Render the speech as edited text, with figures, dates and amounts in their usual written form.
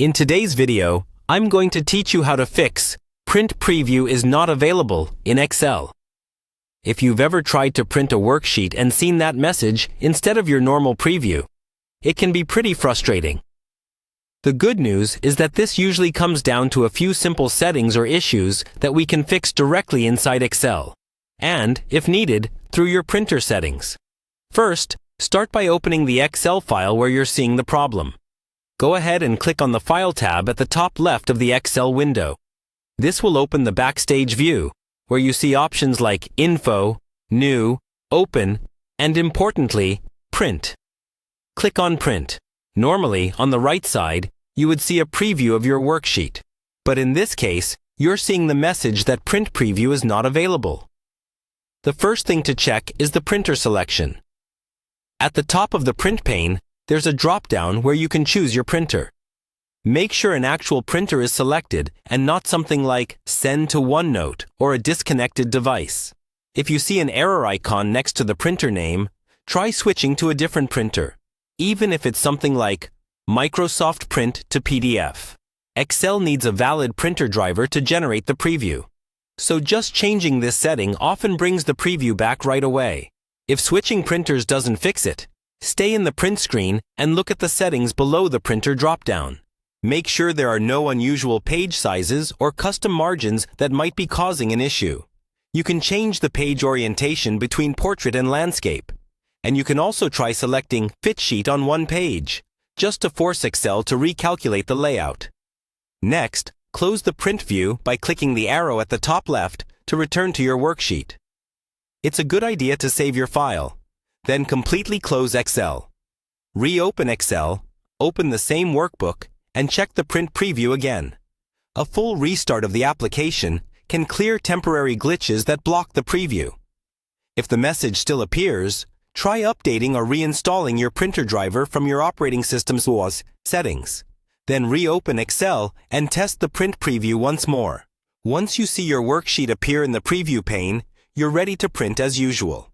In today's video, I'm going to teach you how to fix Print Preview is not available in Excel. If you've ever tried to print a worksheet and seen that message instead of your normal preview, it can be pretty frustrating. The good news is that this usually comes down to a few simple settings or issues that we can fix directly inside Excel, and, if needed, through your printer settings. First, start by opening the Excel file where you're seeing the problem. Go ahead and click on the File tab at the top left of the Excel window. This will open the Backstage view, where you see options like Info, New, Open, and importantly, Print. Click on Print. Normally, on the right side, you would see a preview of your worksheet. But in this case, you're seeing the message that Print Preview is not available. The first thing to check is the printer selection. At the top of the print pane, there's a drop-down where you can choose your printer. Make sure an actual printer is selected and not something like Send to OneNote or a disconnected device. If you see an error icon next to the printer name, try switching to a different printer, even if it's something like Microsoft Print to PDF. Excel needs a valid printer driver to generate the preview. So just changing this setting often brings the preview back right away. If switching printers doesn't fix it, stay in the print screen and look at the settings below the printer drop-down. Make sure there are no unusual page sizes or custom margins that might be causing an issue. You can change the page orientation between portrait and landscape. And you can also try selecting Fit Sheet on one page, just to force Excel to recalculate the layout. Next, close the print view by clicking the arrow at the top left to return to your worksheet. It's a good idea to save your file, then completely close Excel. Reopen Excel, open the same workbook, and check the print preview again. A full restart of the application can clear temporary glitches that block the preview. If the message still appears, try updating or reinstalling your printer driver from your operating system's OS settings. Then reopen Excel and test the print preview once more. Once you see your worksheet appear in the preview pane, you're ready to print as usual.